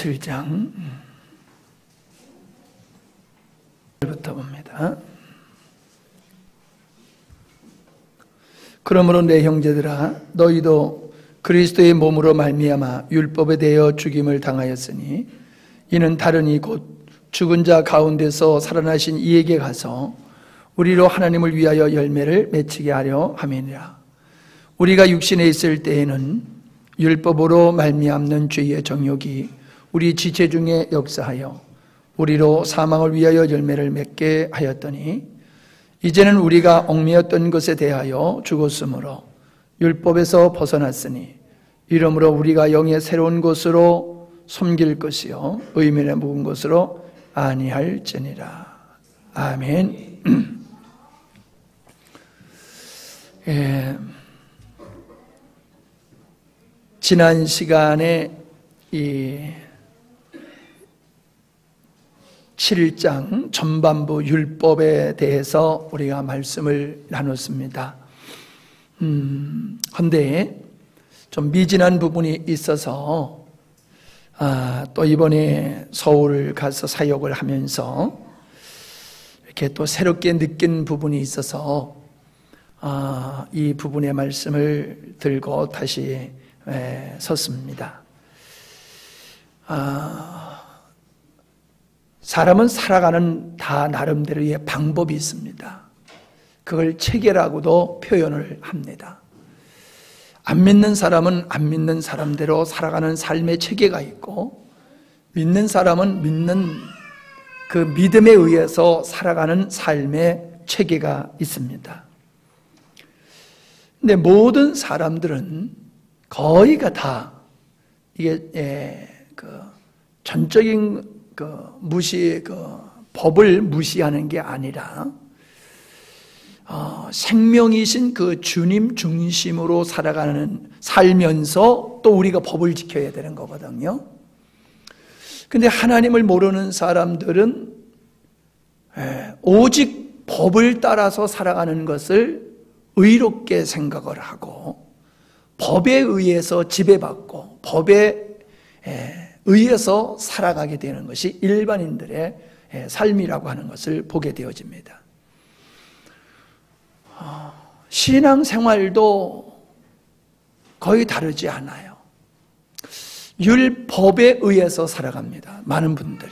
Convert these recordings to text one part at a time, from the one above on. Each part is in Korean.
7장 부터 봅니다. 그러므로 내 형제들아, 너희도 그리스도의 몸으로 말미암아 율법에 대하여 죽임을 당하였으니 이는 다르니 곧 죽은 자 가운데서 살아나신 이에게 가서 우리로 하나님을 위하여 열매를 맺히게 하려 함이니라. 우리가 육신에 있을 때에는 율법으로 말미암는 죄의 정욕이 우리 지체 중에 역사하여 우리로 사망을 위하여 열매를 맺게 하였더니 이제는 우리가 얽매였던 것에 대하여 죽었으므로 율법에서 벗어났으니 이러므로 우리가 영의 새로운 것으로 섬길 것이요 의면에 묵은 것으로 아니할지니라. 아멘. 지난 시간에 이 7장 전반부 율법에 대해서 우리가 말씀을 나눴습니다. 그런데 좀 미진한 부분이 있어서 또 이번에 서울 가서 사역을 하면서 이렇게 또 새롭게 느낀 부분이 있어서 이 부분의 말씀을 들고 다시 섰습니다. 사람은 살아가는 다 나름대로의 방법이 있습니다. 그걸 체계라고도 표현을 합니다. 안 믿는 사람은 안 믿는 사람대로 살아가는 삶의 체계가 있고, 믿는 사람은 믿는 그 믿음에 의해서 살아가는 삶의 체계가 있습니다. 근데 모든 사람들은 거의가 다 이게 전적인 법을 무시하는 게 아니라 생명이신 그 주님 중심으로 살면서 또 우리가 법을 지켜야 되는 거거든요. 근데 하나님을 모르는 사람들은 오직 법을 따라서 살아가는 것을 의롭게 생각을 하고 법에 의해서 지배받고 법에 의해서 살아가게 되는 것이 일반인들의 삶이라고 하는 것을 보게 되어집니다. 신앙생활도 거의 다르지 않아요. 율법에 의해서 살아갑니다. 많은 분들이.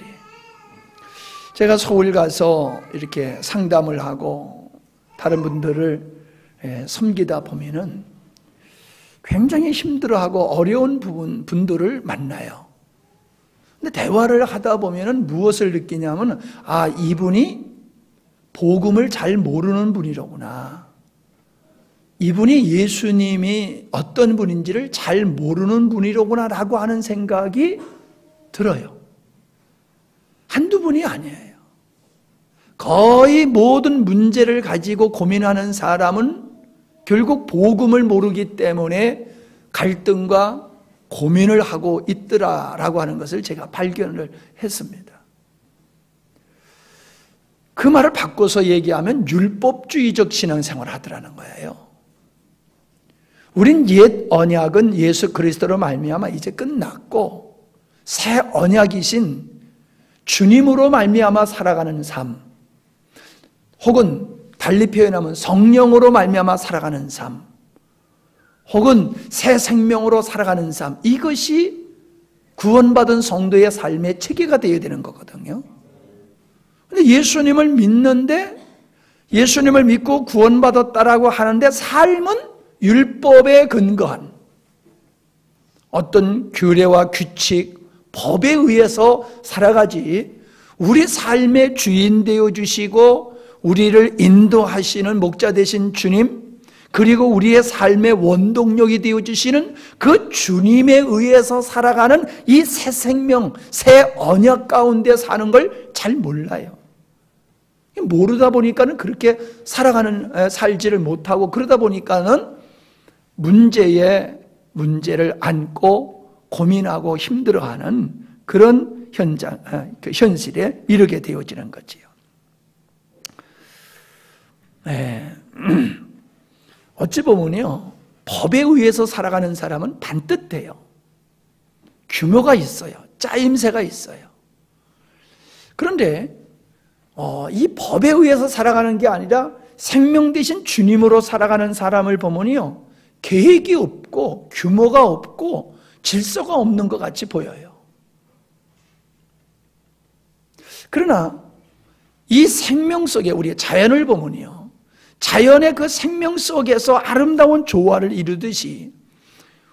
제가 서울 가서 이렇게 상담을 하고 다른 분들을 섬기다 보면은 굉장히 힘들어하고 어려운 분들을 만나요. 근데 대화를 하다 보면은 무엇을 느끼냐면, 이분이 복음을 잘 모르는 분이로구나. 이분이 예수님이 어떤 분인지를 잘 모르는 분이로구나 라고 하는 생각이 들어요. 한두 분이 아니에요. 거의 모든 문제를 가지고 고민하는 사람은 결국 복음을 모르기 때문에 갈등과 고민을 하고 있더라라고 하는 것을 제가 발견을 했습니다. 그 말을 바꿔서 얘기하면 율법주의적 신앙생활을 하더라는 거예요. 우린 옛 언약은 예수 그리스도로 말미암아 이제 끝났고 새 언약이신 주님으로 말미암아 살아가는 삶, 혹은 달리 표현하면 성령으로 말미암아 살아가는 삶, 혹은 새 생명으로 살아가는 삶, 이것이 구원받은 성도의 삶의 체계가 되어야 되는 거거든요. 근데 예수님을 믿는데, 예수님을 믿고 구원받았다라고 하는데 삶은 율법에 근거한 어떤 규례와 규칙, 법에 의해서 살아가지, 우리 삶의 주인 되어주시고 우리를 인도하시는 목자 되신 주님, 그리고 우리의 삶의 원동력이 되어주시는 그 주님에 의해서 살아가는 이 새 생명, 새 언약 가운데 사는 걸 잘 몰라요. 모르다 보니까는 그렇게 살지를 못하고, 그러다 보니까는 문제를 안고 고민하고 힘들어하는 그런 현실에 이르게 되어지는 거지요. 어찌 보면요, 법에 의해서 살아가는 사람은 반듯해요. 규모가 있어요. 짜임새가 있어요. 그런데 이 법에 의해서 살아가는 게 아니라 생명 대신 주님으로 살아가는 사람을 보면요, 계획이 없고 규모가 없고 질서가 없는 것 같이 보여요. 그러나 이 생명 속에 우리 자연을 보면요, 자연의 그 생명 속에서 아름다운 조화를 이루듯이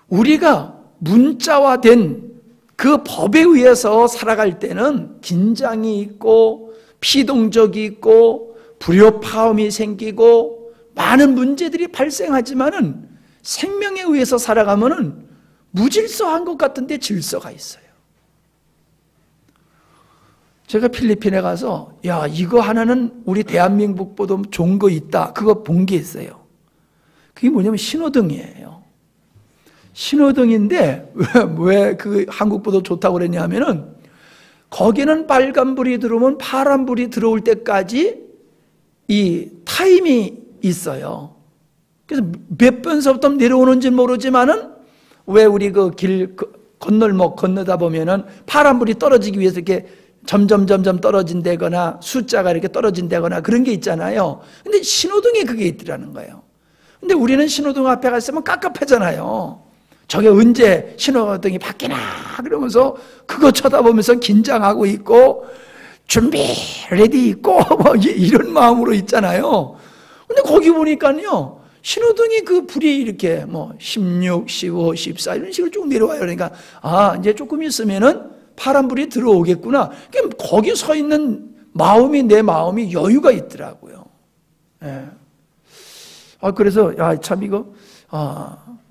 우리가 문자화된 그 법에 의해서 살아갈 때는 긴장이 있고 피동적이 있고 불협화음이 생기고 많은 문제들이 발생하지만은 생명에 의해서 살아가면은 무질서한 것 같은데 질서가 있어요. 제가 필리핀에 가서 야, 이거 하나는 우리 대한민국보다 좋은 거 있다, 그거 본 게 있어요. 그게 뭐냐면 신호등이에요. 신호등인데 왜 그 한국보다 좋다고 그랬냐 하면은 거기는 빨간불이 들어오면 파란불이 들어올 때까지 이 타임이 있어요. 그래서 몇 번서부터 내려오는지 모르지만은 왜 우리 그 길 건널목 건너다 보면은 파란불이 떨어지기 위해서 이렇게 점점 떨어진다거나 숫자가 이렇게 떨어진다거나 그런 게 있잖아요. 근데 신호등에 그게 있더라는 거예요. 근데 우리는 신호등 앞에 갔으면 깝깝하잖아요. 저게 언제 신호등이 바뀌나 그러면서 그거 쳐다보면서 긴장하고 있고 준비 레디 있고 뭐 이런 마음으로 있잖아요. 근데 거기 보니까요, 신호등이 그 불이 이렇게 뭐 16, 15, 14 이런 식으로 쭉 내려와요. 그러니까 이제 조금 있으면은 파란불이 들어오겠구나. 거기 서 있는 마음이, 내 마음이 여유가 있더라고요. 예. 그래서 참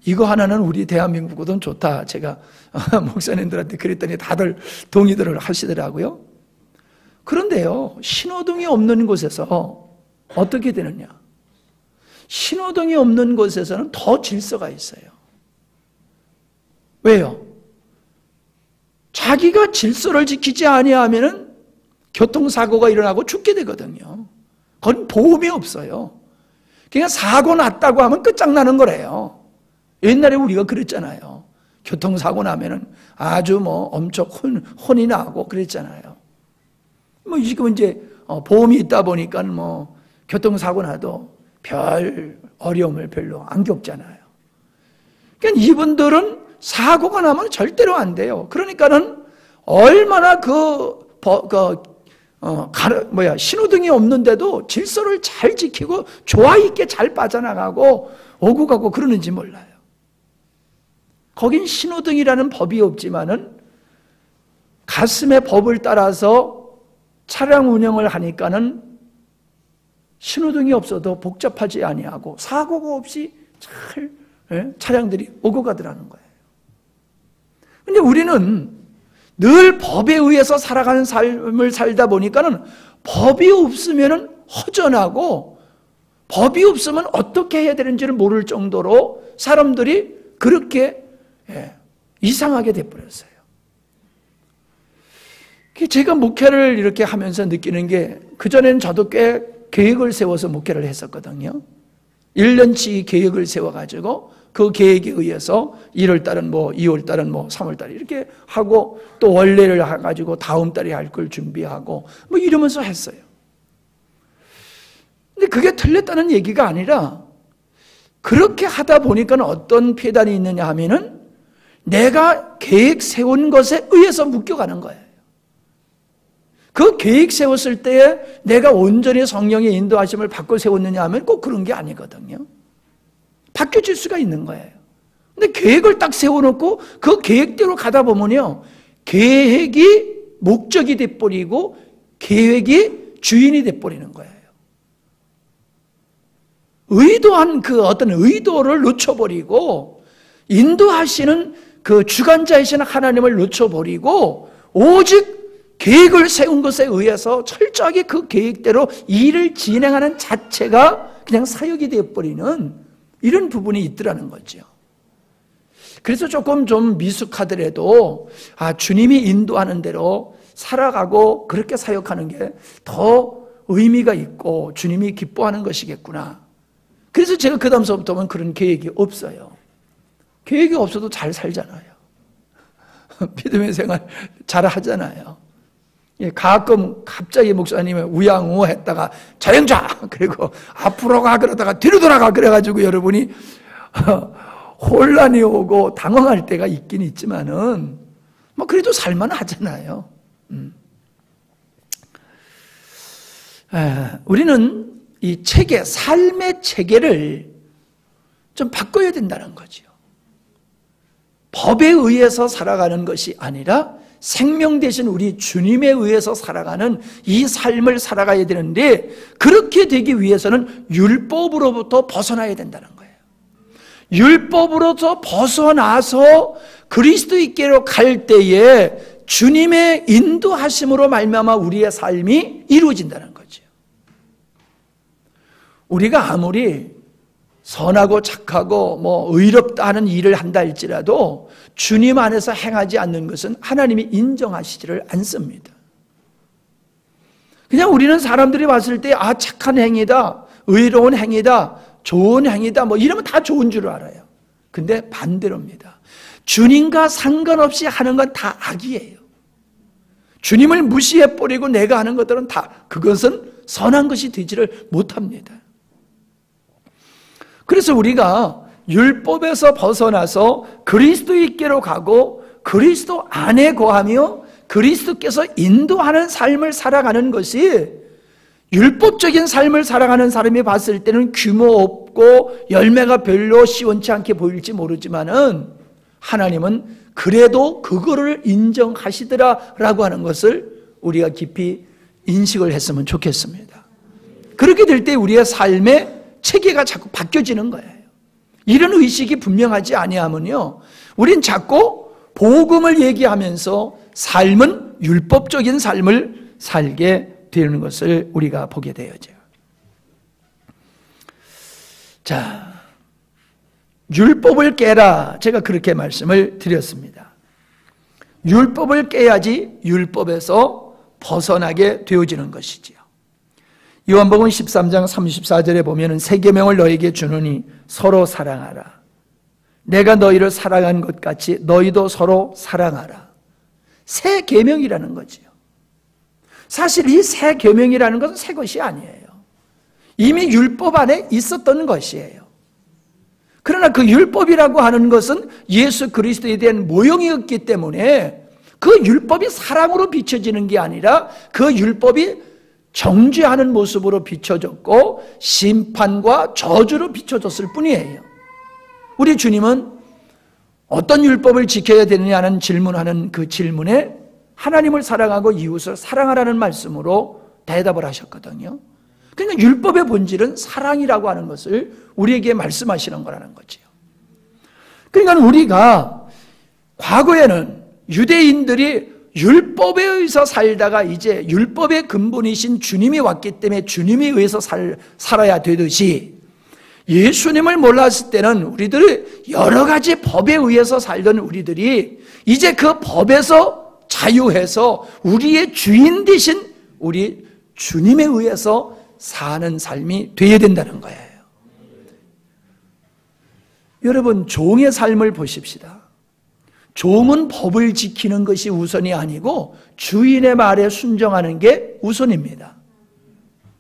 이거 하나는 우리 대한민국보다는 좋다. 제가 목사님들한테 그랬더니 다들 동의들을 하시더라고요. 그런데요, 신호등이 없는 곳에서 어떻게 되느냐? 신호등이 없는 곳에서는 더 질서가 있어요. 왜요? 자기가 질서를 지키지 아니하면은 교통사고가 일어나고 죽게 되거든요. 그건 보험이 없어요. 그냥 사고 났다고 하면 끝장나는 거래요. 옛날에 우리가 그랬잖아요. 교통사고 나면은 아주 엄청 혼이 나고 그랬잖아요. 지금 이제 보험이 있다 보니까 교통사고 나도 별 어려움을 별로 안 겪잖아요. 그러니까 이분들은 사고가 나면 절대로 안 돼요. 그러니까는 얼마나 신호등이 없는데도 질서를 잘 지키고 조화 있게 잘 빠져나가고 오고 가고 그러는지 몰라요. 거긴 신호등이라는 법이 없지만은 가슴의 법을 따라서 차량 운영을 하니까는 신호등이 없어도 복잡하지 아니하고 사고가 없이 잘 차량들이 오고 가더라는 거예요. 근데 우리는 늘 법에 의해서 살아가는 삶을 살다 보니까는 법이 없으면은 허전하고 법이 없으면 어떻게 해야 되는지를 모를 정도로 사람들이 그렇게 이상하게 돼버렸어요. 제가 목회를 이렇게 하면서 느끼는 게, 그전에는 저도 꽤 계획을 세워서 목회를 했었거든요. 1년치 계획을 세워가지고 그 계획에 의해서 1월달은 2월달은 3월달 이렇게 하고 또 원래를 해가지고 다음 달에 할 걸 준비하고 이러면서 했어요. 근데 그게 틀렸다는 얘기가 아니라 그렇게 하다 보니까 어떤 폐단이 있느냐 하면은 내가 계획 세운 것에 의해서 묶여가는 거예요. 그 계획 세웠을 때에 내가 온전히 성령의 인도하심을 받고 세웠느냐 하면 꼭 그런 게 아니거든요. 바뀌어질 수가 있는 거예요. 근데 계획을 딱 세워놓고 그 계획대로 가다 보면요, 계획이 목적이 돼버리고 계획이 주인이 돼버리는 거예요. 의도한 그 어떤 의도를 놓쳐버리고 인도하시는 그 주관자이신 하나님을 놓쳐버리고 오직 계획을 세운 것에 의해서 철저하게 그 계획대로 일을 진행하는 자체가 그냥 사역이 되어버리는 이런 부분이 있더라는 거죠. 그래서 조금 좀 미숙하더라도 주님이 인도하는 대로 살아가고 그렇게 사역하는 게 더 의미가 있고 주님이 기뻐하는 것이겠구나. 그래서 제가 그 다음서부터는 그런 계획이 없어요. 계획이 없어도 잘 살잖아요. 믿음의 생활 잘 하잖아요. 가끔 갑자기 목사님이 우양우했다가 자영자 그리고 앞으로 가 그러다가 뒤로 돌아가 그래가지고 여러분이 혼란이 오고 당황할 때가 있긴 있지만은 뭐 그래도 살만 하잖아요. 우리는 이 체계, 삶의 체계를 좀 바꿔야 된다는 거죠. 법에 의해서 살아가는 것이 아니라 생명 대신 우리 주님에 의해서 살아가는 이 삶을 살아가야 되는데, 그렇게 되기 위해서는 율법으로부터 벗어나야 된다는 거예요. 율법으로부터 벗어나서 그리스도께로 갈 때에 주님의 인도하심으로 말미암아 우리의 삶이 이루어진다는 거죠. 우리가 아무리 선하고 착하고 뭐 의롭다 하는 일을 한다 할지라도 주님 안에서 행하지 않는 것은 하나님이 인정하시지를 않습니다. 그냥 우리는 사람들이 봤을 때 착한 행위다, 의로운 행위다, 좋은 행위다 뭐 이러면 다 좋은 줄 알아요. 근데 반대로입니다. 주님과 상관없이 하는 건 다 악이에요. 주님을 무시해버리고 내가 하는 것들은 다 그것은 선한 것이 되지를 못합니다. 그래서 우리가 율법에서 벗어나서 그리스도께로 가고 그리스도 안에 거하며 그리스도께서 인도하는 삶을 살아가는 것이, 율법적인 삶을 살아가는 사람이 봤을 때는 규모 없고 열매가 별로 시원치 않게 보일지 모르지만은 하나님은 그래도 그거를 인정하시더라라고 하는 것을 우리가 깊이 인식을 했으면 좋겠습니다. 그렇게 될 때 우리의 삶의 체계가 자꾸 바뀌어지는 거예요. 이런 의식이 분명하지 아니하면요, 우린 자꾸 복음을 얘기하면서 삶은 율법적인 삶을 살게 되는 것을 우리가 보게 되어져요. 자, 율법을 깨라, 제가 그렇게 말씀을 드렸습니다. 율법을 깨야지 율법에서 벗어나게 되어지는 것이지요. 요한복음 13장 34절에 보면은 새 계명을 너에게 주노니 서로 사랑하라. 내가 너희를 사랑한 것 같이 너희도 서로 사랑하라. 새 계명이라는 거지요. 사실 이 새 계명이라는 것은 새 것이 아니에요. 이미 율법 안에 있었던 것이에요. 그러나 그 율법이라고 하는 것은 예수 그리스도에 대한 모형이었기 때문에 그 율법이 사랑으로 비춰지는 게 아니라 그 율법이 정죄하는 모습으로 비춰졌고 심판과 저주로 비춰졌을 뿐이에요. 우리 주님은 어떤 율법을 지켜야 되느냐는 질문하는 그 질문에 하나님을 사랑하고 이웃을 사랑하라는 말씀으로 대답을 하셨거든요. 그러니까 율법의 본질은 사랑이라고 하는 것을 우리에게 말씀하시는 거라는 거죠. 그러니까 우리가 과거에는 유대인들이 율법에 의해서 살다가 이제 율법의 근본이신 주님이 왔기 때문에 주님에 의해서 살아야 되듯이, 예수님을 몰랐을 때는 우리들이 여러 가지 법에 의해서 살던 우리들이 이제 그 법에서 자유해서 우리의 주인 되신 우리 주님에 의해서 사는 삶이 되어야 된다는 거예요. 여러분, 종의 삶을 보십시다. 종은 법을 지키는 것이 우선이 아니고 주인의 말에 순종하는 게 우선입니다.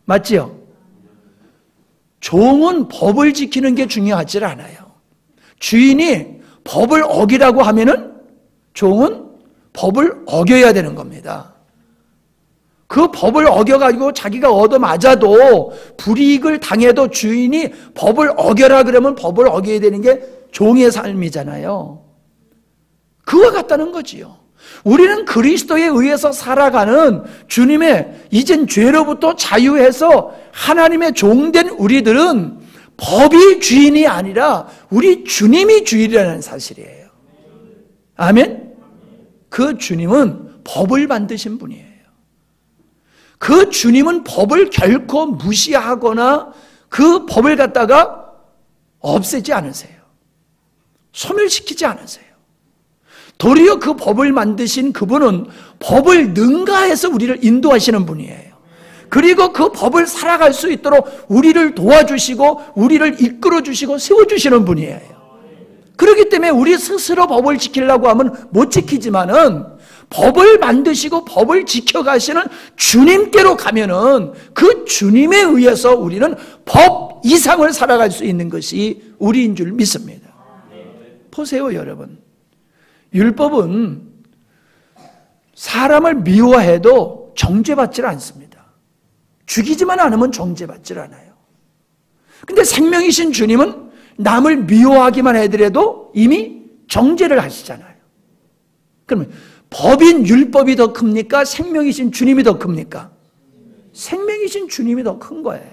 맞지요? 종은 법을 지키는 게 중요하지 않아요. 주인이 법을 어기라고 하면은 종은 법을 어겨야 되는 겁니다. 그 법을 어겨가지고 자기가 얻어맞아도 불이익을 당해도 주인이 법을 어겨라 그러면 법을 어겨야 되는 게 종의 삶이잖아요. 그와 같다는 거지요. 우리는 그리스도에 의해서 살아가는 주님의 이젠 죄로부터 자유해서 하나님의 종된 우리들은 법이 주인이 아니라 우리 주님이 주인이라는 사실이에요. 아멘? 그 주님은 법을 만드신 분이에요. 그 주님은 법을 결코 무시하거나 그 법을 갖다가 없애지 않으세요. 소멸시키지 않으세요. 도리어 그 법을 만드신 그분은 법을 능가해서 우리를 인도하시는 분이에요. 그리고 그 법을 살아갈 수 있도록 우리를 도와주시고 우리를 이끌어주시고 세워주시는 분이에요. 그렇기 때문에 우리 스스로 법을 지키려고 하면 못 지키지만은 법을 만드시고 법을 지켜가시는 주님께로 가면은 그 주님에 의해서 우리는 법 이상을 살아갈 수 있는 것이 우리인 줄 믿습니다. 보세요, 여러분. 율법은 사람을 미워해도 정죄받지 않습니다. 죽이지만 않으면 정죄받지 않아요. 근데 생명이신 주님은 남을 미워하기만 해더라도 이미 정죄를 하시잖아요. 그러면 법인 율법이 더 큽니까? 생명이신 주님이 더 큽니까? 생명이신 주님이 더 큰 거예요.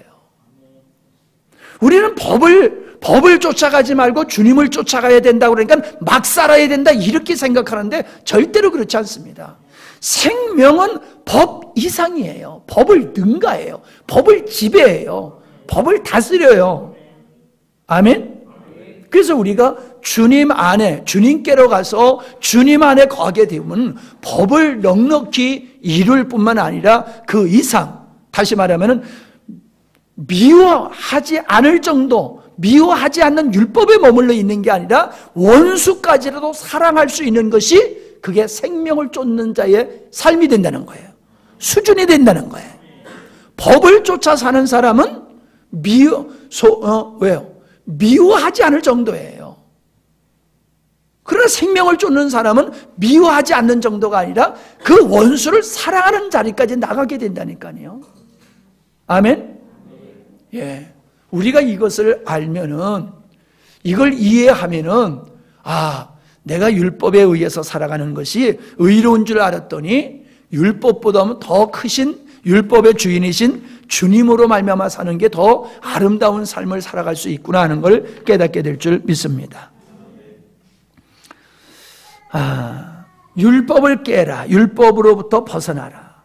우리는 법을 쫓아가지 말고 주님을 쫓아가야 된다고 그러니까 막 살아야 된다 이렇게 생각하는데 절대로 그렇지 않습니다. 생명은 법 이상이에요. 법을 능가해요. 법을 지배해요. 법을 다스려요. 아멘? 그래서 우리가 주님 안에, 주님께로 가서 주님 안에 거하게 되면 법을 넉넉히 이룰 뿐만 아니라 그 이상, 다시 말하면 미워하지 않을 정도, 미워하지 않는 율법에 머물러 있는 게 아니라 원수까지라도 사랑할 수 있는 것이 그게 생명을 쫓는 자의 삶이 된다는 거예요. 수준이 된다는 거예요. 법을 쫓아 사는 사람은 왜요? 미워하지 않을 정도예요. 그러나 생명을 쫓는 사람은 미워하지 않는 정도가 아니라 그 원수를 사랑하는 자리까지 나가게 된다니까요. 아멘? 예. 우리가 이것을 알면은, 이걸 이해하면은, 내가 율법에 의해서 살아가는 것이 의로운 줄 알았더니 율법보다 더 크신 율법의 주인이신 주님으로 말미암아 사는 게 더 아름다운 삶을 살아갈 수 있구나 하는 걸 깨닫게 될 줄 믿습니다. 율법을 깨라. 율법으로부터 벗어나라.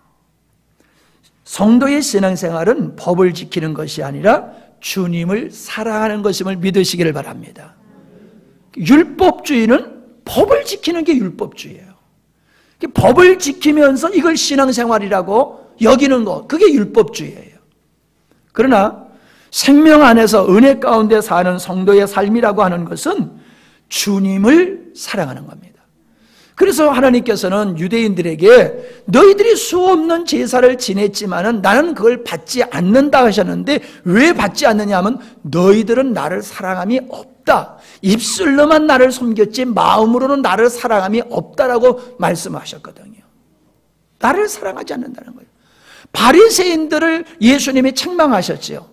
성도의 신앙생활은 법을 지키는 것이 아니라 주님을 사랑하는 것임을 믿으시기를 바랍니다. 율법주의는 법을 지키는 게 율법주의예요. 법을 지키면서 이걸 신앙생활이라고 여기는 것, 그게 율법주의예요. 그러나 생명 안에서 은혜 가운데 사는 성도의 삶이라고 하는 것은 주님을 사랑하는 겁니다. 그래서 하나님께서는 유대인들에게 너희들이 수없는 제사를 지냈지만은 나는 그걸 받지 않는다 하셨는데 왜 받지 않느냐 하면 너희들은 나를 사랑함이 없다. 입술로만 나를 섬겼지 마음으로는 나를 사랑함이 없다라고 말씀하셨거든요. 나를 사랑하지 않는다는 거예요. 바리새인들을 예수님이 책망하셨지요.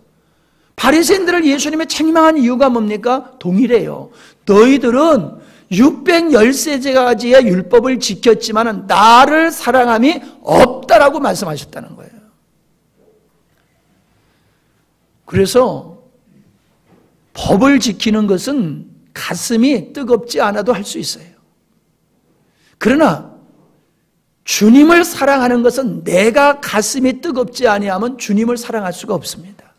바리새인들을 예수님이 책망한 이유가 뭡니까? 동일해요. 너희들은 613가지의 율법을 지켰지만 나를 사랑함이 없다라고 말씀하셨다는 거예요. 그래서 법을 지키는 것은 가슴이 뜨겁지 않아도 할 수 있어요. 그러나 주님을 사랑하는 것은 내가 가슴이 뜨겁지 아니하면 주님을 사랑할 수가 없습니다.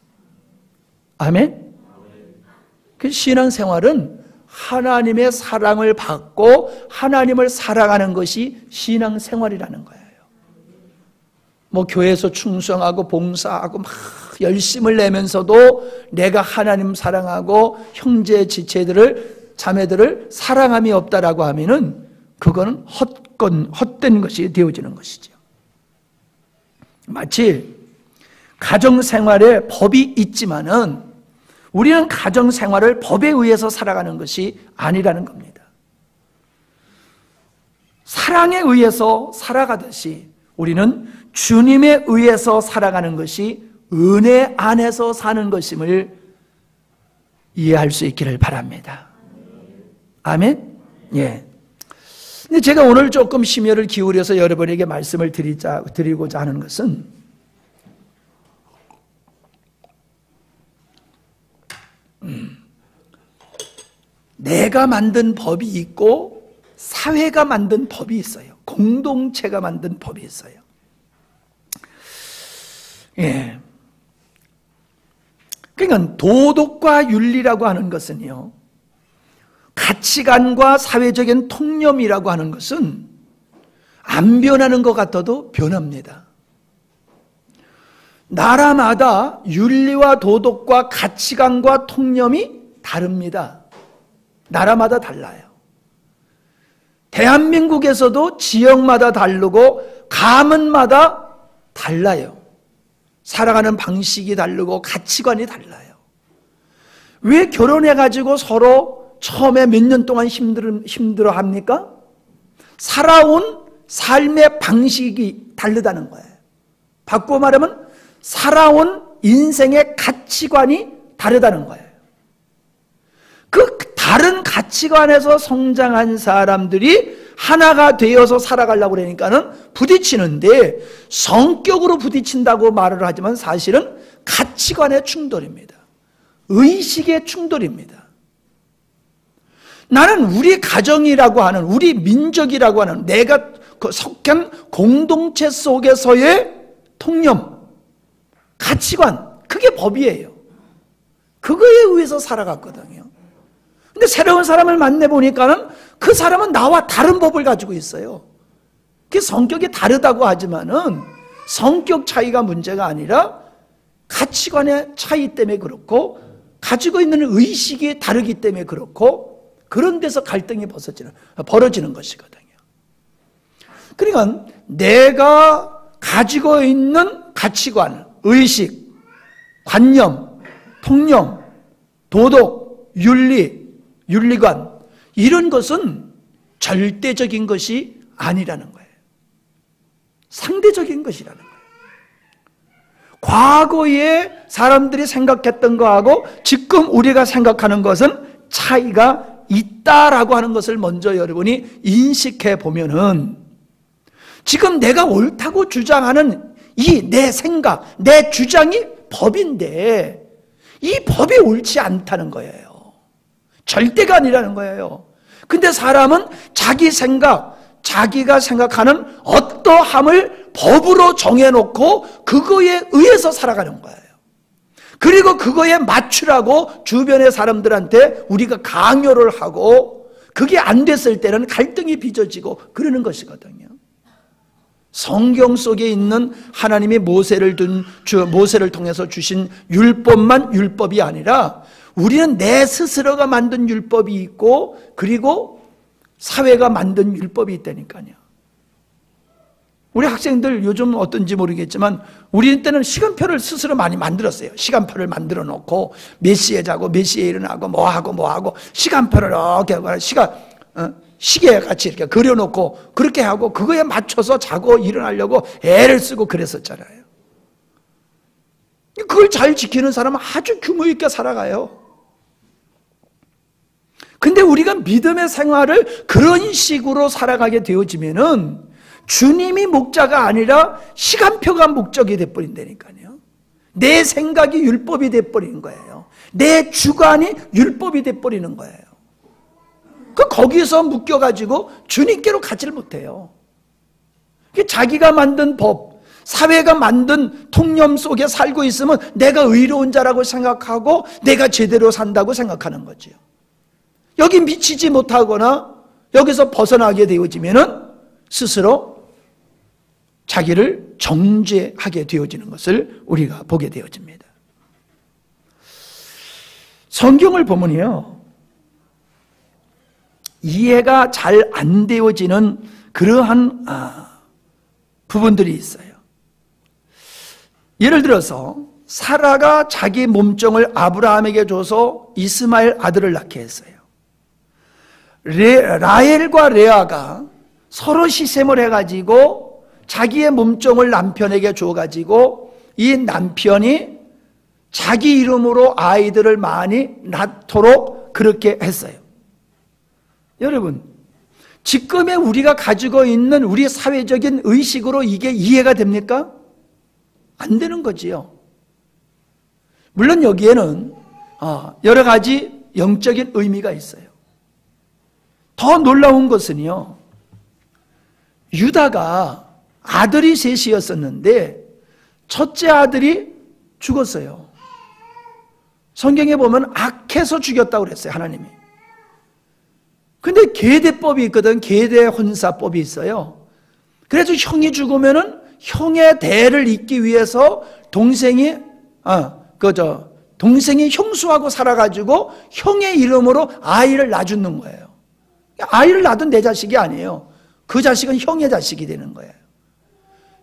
아멘? 그 신앙생활은 하나님의 사랑을 받고 하나님을 사랑하는 것이 신앙생활이라는 거예요. 교회에서 충성하고 봉사하고 막 열심을 내면서도 내가 하나님 사랑하고 형제 지체들을 자매들을 사랑함이 없다라고 하면은 그거는 헛된 것이 되어지는 것이죠. 마치 가정생활에 법이 있지만은 우리는 가정생활을 법에 의해서 살아가는 것이 아니라는 겁니다. 사랑에 의해서 살아가듯이 우리는 주님에 의해서 살아가는 것이 은혜 안에서 사는 것임을 이해할 수 있기를 바랍니다. 아멘? 예. 근데 제가 오늘 조금 심혈을 기울여서 여러분에게 말씀을 드리고자 하는 것은 내가 만든 법이 있고 사회가 만든 법이 있어요. 공동체가 만든 법이 있어요. 예. 그러니까 도덕과 윤리라고 하는 것은요, 가치관과 사회적인 통념이라고 하는 것은 안 변하는 것 같아도 변합니다. 나라마다 윤리와 도덕과 가치관과 통념이 다릅니다. 나라마다 달라요. 대한민국에서도 지역마다 다르고 가문마다 달라요. 살아가는 방식이 다르고 가치관이 달라요. 왜 결혼해가지고 서로 처음에 몇 년 동안 힘들어 합니까? 살아온 삶의 방식이 다르다는 거예요. 바꾸어 말하면 살아온 인생의 가치관이 다르다는 거예요. 그 다른 가치관에서 성장한 사람들이 하나가 되어서 살아가려고 그러니까는 부딪히는데, 성격으로 부딪힌다고 말을 하지만 사실은 가치관의 충돌입니다. 의식의 충돌입니다. 나는 우리 가정이라고 하는, 우리 민족이라고 하는 내가 속한 공동체 속에서의 통념, 가치관, 그게 법이에요. 그거에 의해서 살아갔거든요. 근데 새로운 사람을 만나보니까는 그 사람은 나와 다른 법을 가지고 있어요. 그 성격이 다르다고 하지만은 성격 차이가 문제가 아니라 가치관의 차이 때문에 그렇고, 가지고 있는 의식이 다르기 때문에 그렇고, 그런 데서 갈등이 벌어지는 것이거든요. 그러니까 내가 가지고 있는 가치관, 의식, 관념, 통념, 도덕, 윤리관, 이런 것은 절대적인 것이 아니라는 거예요. 상대적인 것이라는 거예요. 과거에 사람들이 생각했던 거하고 지금 우리가 생각하는 것은 차이가 있다라고 하는 것을 먼저 여러분이 인식해 보면은, 지금 내가 옳다고 주장하는 이 내 생각, 내 주장이 법인데 이 법이 옳지 않다는 거예요. 절대가 아니라는 거예요. 근데 사람은 자기 생각, 자기가 생각하는 어떠함을 법으로 정해놓고 그거에 의해서 살아가는 거예요. 그리고 그거에 맞추라고 주변의 사람들한테 우리가 강요를 하고, 그게 안 됐을 때는 갈등이 빚어지고 그러는 것이거든요. 성경 속에 있는 하나님이 모세를 통해서 주신 율법만 율법이 아니라, 우리는 내 스스로가 만든 율법이 있고, 그리고 사회가 만든 율법이 있다니까요. 우리 학생들 요즘 어떤지 모르겠지만 우리 때는 시간표를 스스로 많이 만들었어요. 시간표를 만들어 놓고 몇 시에 자고 몇 시에 일어나고 뭐하고 시간표를 이렇게 시계 같이 이렇게 그려놓고 그렇게 하고 그거에 맞춰서 자고 일어나려고 애를 쓰고 그랬었잖아요. 그걸 잘 지키는 사람은 아주 규모 있게 살아가요. 근데 우리가 믿음의 생활을 그런 식으로 살아가게 되어지면은 주님이 목자가 아니라 시간표가 목적이 돼버린다니까요. 내 생각이 율법이 돼버리는 거예요. 내 주관이 율법이 돼버리는 거예요. 거기서 묶여가지고 주님께로 가지를 못해요. 자기가 만든 법, 사회가 만든 통념 속에 살고 있으면 내가 의로운 자라고 생각하고 내가 제대로 산다고 생각하는 거죠. 여기 미치지 못하거나 여기서 벗어나게 되어지면은 스스로 자기를 정죄하게 되어지는 것을 우리가 보게 되어집니다. 성경을 보면요, 이해가 잘 안 되어지는 그러한 부분들이 있어요. 예를 들어서 사라가 자기 몸종을 아브라함에게 줘서 이스마엘 아들을 낳게 했어요. 라헬과 레아가 서로 시샘을 해가지고 자기의 몸종을 남편에게 줘가지고 이 남편이 자기 이름으로 아이들을 많이 낳도록 그렇게 했어요. 여러분, 지금의 우리가 가지고 있는 우리 사회적인 의식으로 이게 이해가 됩니까? 안 되는 거지요. 물론 여기에는 여러 가지 영적인 의미가 있어요. 더 놀라운 것은요, 유다가 아들이 셋이었었는데 첫째 아들이 죽었어요. 성경에 보면 악해서 죽였다고 그랬어요, 하나님이. 근데 계대법이 있거든. 계대 혼사법이 있어요. 그래서 형이 죽으면은 형의 대를 잇기 위해서 동생이 동생이 형수하고 살아가지고 형의 이름으로 아이를 낳아주는 거예요. 아이를 낳은 내 자식이 아니에요. 그 자식은 형의 자식이 되는 거예요.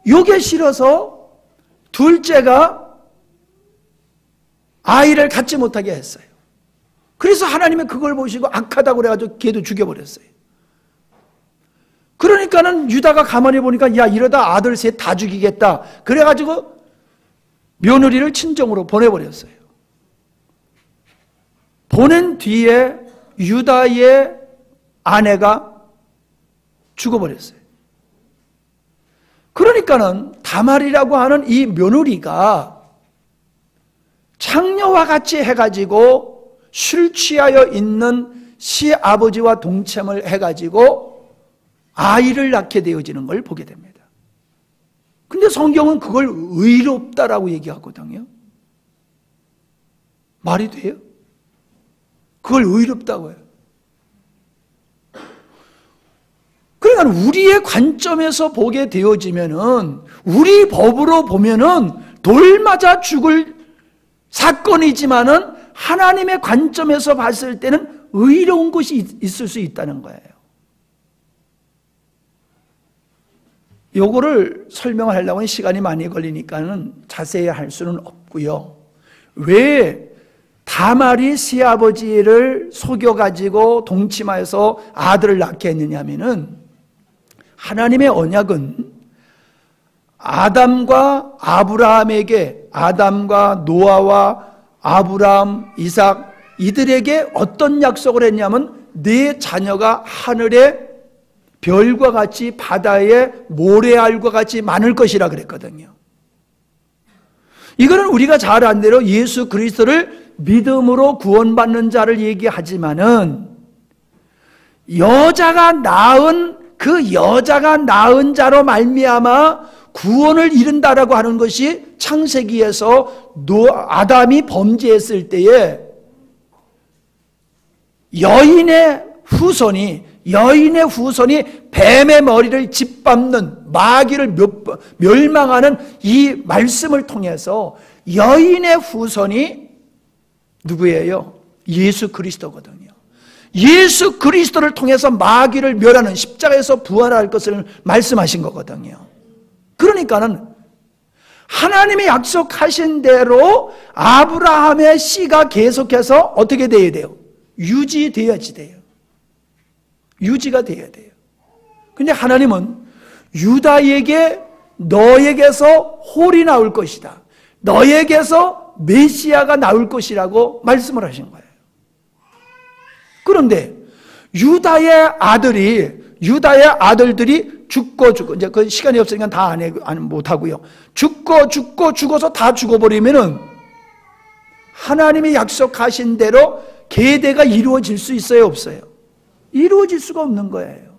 요게 싫어서 둘째가 아이를 갖지 못하게 했어요. 그래서 하나님이 그걸 보시고 악하다고 그래가지고 걔도 죽여버렸어요. 그러니까는 유다가 가만히 보니까 야, 이러다 아들 셋 다 죽이겠다. 그래가지고 며느리를 친정으로 보내버렸어요. 보낸 뒤에 유다의 아내가 죽어버렸어요. 그러니까는 다말이라고 하는 이 며느리가 창녀와 같이 해가지고 술 취하여 있는 시아버지와 동침을 해가지고 아이를 낳게 되어지는 걸 보게 됩니다. 근데 성경은 그걸 의롭다라고 얘기하거든요. 말이 돼요? 그걸 의롭다고 해요. 그러니까 우리의 관점에서 보게 되어지면은, 우리 법으로 보면은 돌 맞아 죽을 사건이지만은 하나님의 관점에서 봤을 때는 의로운 것이 있을 수 있다는 거예요. 요거를 설명하려면 시간이 많이 걸리니까는 자세히 할 수는 없고요. 왜 다말이 시아버지를 속여가지고 동침하여서 아들을 낳게 했느냐 하면은, 하나님의 언약은 아담과 아브라함에게, 아담과 노아와 아브라함, 이삭 이들에게 어떤 약속을 했냐면 네 자녀가 하늘의 별과 같이 바다의 모래알과 같이 많을 것이라 그랬거든요. 이거는 우리가 잘 아는 대로 예수 그리스도를 믿음으로 구원받는 자를 얘기하지만은, 여자가 낳은 그 여자가 낳은 자로 말미암아 구원을 이룬다라고 하는 것이 창세기에서 아담이 범죄했을 때에 여인의 후손이 뱀의 머리를 짓밟는, 마귀를 멸망하는 이 말씀을 통해서 여인의 후손이 누구예요? 예수 그리스도거든요. 예수 그리스도를 통해서 마귀를 멸하는, 십자가에서 부활할 것을 말씀하신 거거든요. 그러니까는 하나님이 약속하신 대로 아브라함의 씨가 계속해서 어떻게 돼야 돼요? 유지돼야지 돼요. 유지가 돼야 돼요. 근데 하나님은 유다에게 너에게서 홀이 나올 것이다, 너에게서 메시아가 나올 것이라고 말씀을 하신 거예요. 그런데 유다의 아들들이 죽고 이제 그 시간이 없으니까 다 못 하고요. 죽어서 다 죽어버리면은 하나님이 약속하신 대로 계대가 이루어질 수 있어요, 없어요? 이루어질 수가 없는 거예요.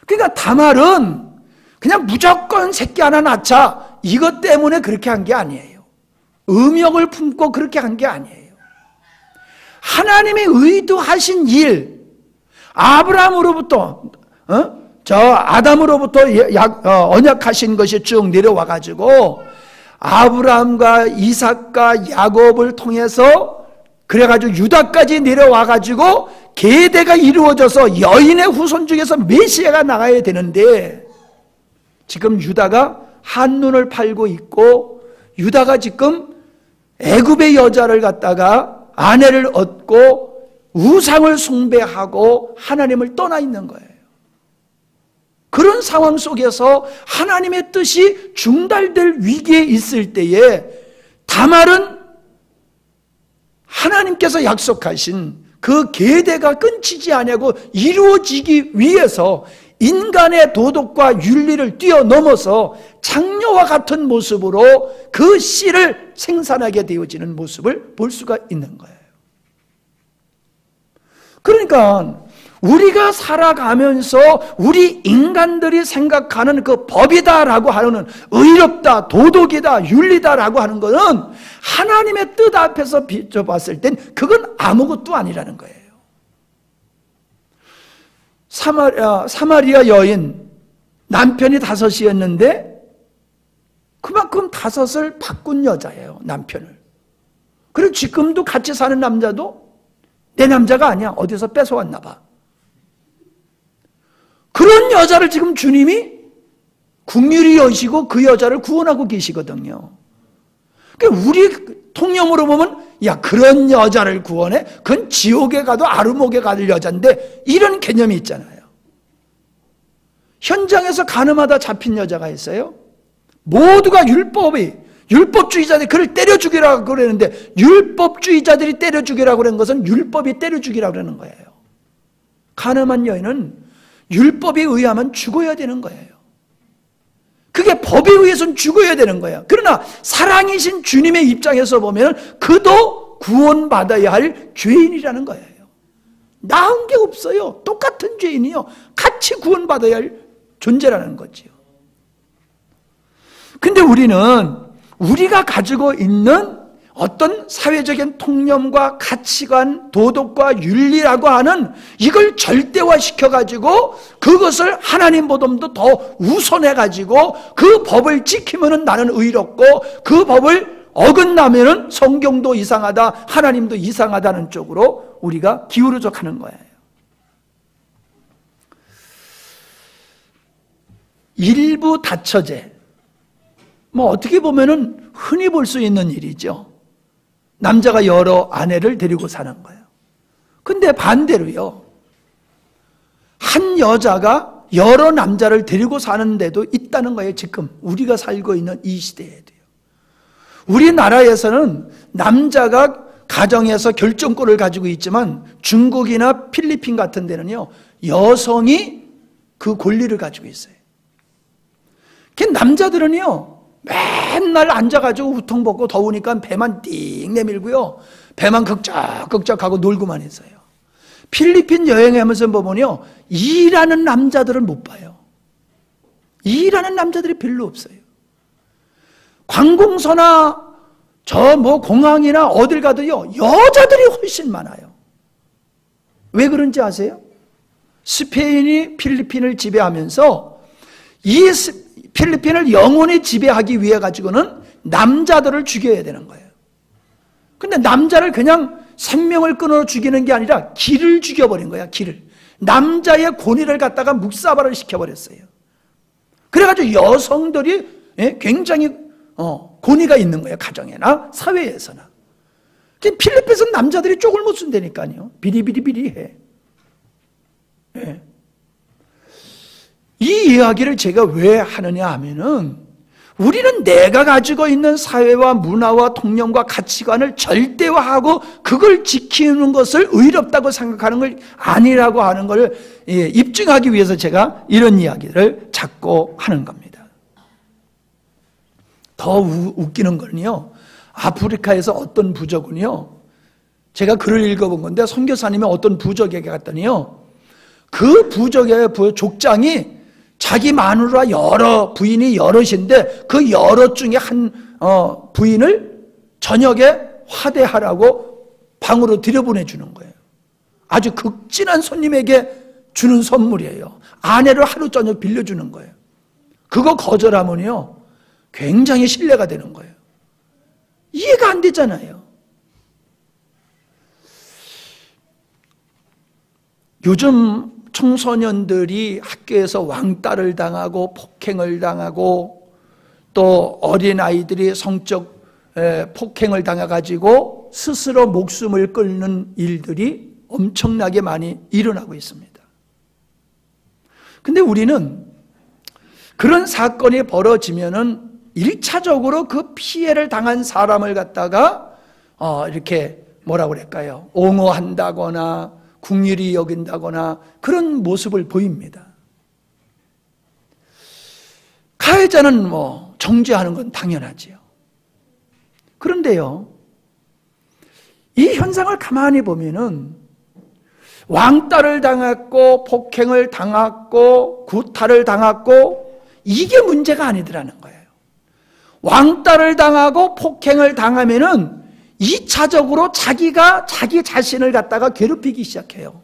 그러니까 다말은 그냥 무조건 새끼 하나 낳자, 이것 때문에 그렇게 한 게 아니에요. 음욕을 품고 그렇게 한 게 아니에요. 하나님이 의도하신 일, 아브라함으로부터 아담으로부터 언약하신 것이 쭉 내려와가지고 아브라함과 이삭과 야곱을 통해서 그래가지고 유다까지 내려와가지고 계대가 이루어져서 여인의 후손 중에서 메시아가 나가야 되는데, 지금 유다가 한눈을 팔고 있고, 유다가 지금 애굽의 여자를 갖다가 아내를 얻고 우상을 숭배하고 하나님을 떠나 있는 거예요. 그런 상황 속에서 하나님의 뜻이 중달될 위기에 있을 때에 다말은 하나님께서 약속하신 그 계대가 끊기지 아니하고 이루어지기 위해서 인간의 도덕과 윤리를 뛰어넘어서 장녀와 같은 모습으로 그 씨를 생산하게 되어지는 모습을 볼 수가 있는 거예요. 그러니까 우리가 살아가면서 우리 인간들이 생각하는 그 법이다라고 하는, 의롭다, 도덕이다, 윤리다라고 하는 것은 하나님의 뜻 앞에서 비춰봤을 땐 그건 아무것도 아니라는 거예요. 사마리아 여인, 남편이 5이었는데 그만큼 5을 바꾼 여자예요, 남편을. 그리고 지금도 같이 사는 남자도 내 남자가 아니야. 어디서 뺏어왔나 봐. 그런 여자를 지금 주님이 긍휼히 여시고 그 여자를 구원하고 계시거든요. 그러니까 우리 통념으로 보면 야, 그런 여자를 구원해? 그건 지옥에 가도 아르목에 갈 여자인데, 이런 개념이 있잖아요. 현장에서 가늠하다 잡힌 여자가 있어요. 모두가 율법주의자들이 그를 때려 죽이라고 그러는데, 율법주의자들이 때려 죽이라고 그러는 것은 율법이 때려 죽이라고 그러는 거예요. 가늠한 여인은 율법에 의하면 죽어야 되는 거예요. 그게 법에 의해서는 죽어야 되는 거예요. 그러나 사랑이신 주님의 입장에서 보면 그도 구원받아야 할 죄인이라는 거예요. 나은 게 없어요. 똑같은 죄인이요, 같이 구원받아야 할 존재라는 거지요. 근데 우리가 가지고 있는 어떤 사회적인 통념과 가치관, 도덕과 윤리라고 하는 이걸 절대화시켜가지고 그것을 하나님보다도 더 우선해가지고 그 법을 지키면 나는 의롭고 그 법을 어긋나면 성경도 이상하다, 하나님도 이상하다는 쪽으로 우리가 기울어져 가는 거예요. 일부 다처제, 어떻게 보면은 흔히 볼 수 있는 일이죠. 남자가 여러 아내를 데리고 사는 거예요. 근데 반대로요, 한 여자가 여러 남자를 데리고 사는 데도 있다는 거예요. 지금 우리가 살고 있는 이 시대에도요. 우리나라에서는 남자가 가정에서 결정권을 가지고 있지만 중국이나 필리핀 같은 데는요, 여성이 그 권리를 가지고 있어요. 그 남자들은요, 맨날 앉아가지고 우통 벗고 더우니까 배만 띵 내밀고요, 배만 극적극적하고 놀고만 있어요. 필리핀 여행하면서 보면요, 일하는 남자들을 못 봐요. 일하는 남자들이 별로 없어요. 관공서나 공항이나 어딜 가도요, 여자들이 훨씬 많아요. 왜 그런지 아세요? 스페인이 필리핀을 지배하면서 이 필리핀을 영원히 지배하기 위해 가지고는 남자들을 죽여야 되는 거예요. 근데 남자를 그냥 생명을 끊어 죽이는 게 아니라 기를 죽여버린 거야, 기를. 남자의 권위를 갖다가 묵사발을 시켜버렸어요. 그래가지고 여성들이 굉장히 권위가 있는 거예요, 가정에나 사회에서나. 필리핀에서는 남자들이 쪽을 못 쓴다니까요. 비리비리비리해. 예. 이 이야기를 제가 왜 하느냐 하면은, 우리는 내가 가지고 있는 사회와 문화와 통념과 가치관을 절대화하고 그걸 지키는 것을 의롭다고 생각하는 걸 아니라고 하는 걸 입증하기 위해서 제가 이런 이야기를 자꾸 하는 겁니다. 더 웃기는 건요, 아프리카에서 어떤 부족은요, 제가 글을 읽어본 건데, 선교사님이 어떤 부족에게 갔더니요, 그 부족의 족장이 자기 마누라 부인이 여럿인데 그 여럿 중에 한 부인을 저녁에 화대하라고 방으로 들여보내주는 거예요. 아주 극진한 손님에게 주는 선물이에요. 아내를 하루 저녁 빌려주는 거예요. 그거 거절하면요, 굉장히 신뢰가 되는 거예요. 이해가 안 되잖아요. 요즘 청소년들이 학교에서 왕따를 당하고 폭행을 당하고 또 어린아이들이 성적 폭행을 당해가지고 스스로 목숨을 끊는 일들이 엄청나게 많이 일어나고 있습니다. 근데 우리는 그런 사건이 벌어지면은 1차적으로 그 피해를 당한 사람을 갖다가 이렇게 뭐라고 그럴까요? 옹호한다거나 긍휼히 여긴다거나 그런 모습을 보입니다. 가해자는 정죄하는 건 당연하지요. 그런데요, 이 현상을 가만히 보면은 왕따를 당했고 폭행을 당했고 구타를 당했고 이게 문제가 아니더라는 거예요. 왕따를 당하고 폭행을 당하면은 2차적으로 자기가 자기 자신을 갖다가 괴롭히기 시작해요.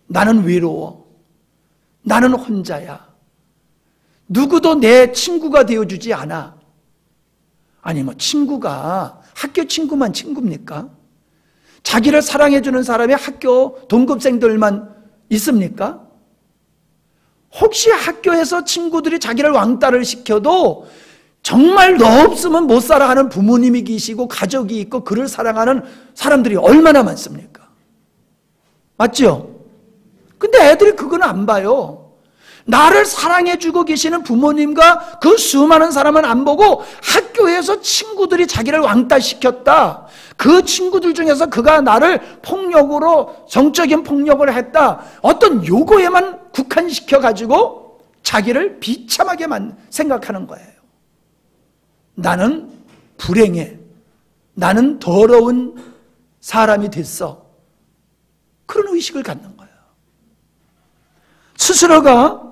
나는 외로워. 나는 혼자야. 누구도 내 친구가 되어주지 않아. 아니 뭐 친구가 학교 친구만 친구입니까? 자기를 사랑해주는 사람이 학교 동급생들만 있습니까? 혹시 학교에서 친구들이 자기를 왕따를 시켜도 정말 너 없으면 못 살아 하는 부모님이 계시고 가족이 있고 그를 사랑하는 사람들이 얼마나 많습니까? 맞죠? 근데 애들이 그건 안 봐요. 나를 사랑해주고 계시는 부모님과 그 수많은 사람은 안 보고 학교에서 친구들이 자기를 왕따시켰다. 그 친구들 중에서 그가 나를 폭력으로 정적인 폭력을 했다. 어떤 요거에만 국한시켜가지고 자기를 비참하게 생각하는 거예요. 나는 불행해. 나는 더러운 사람이 됐어. 그런 의식을 갖는 거예요. 스스로가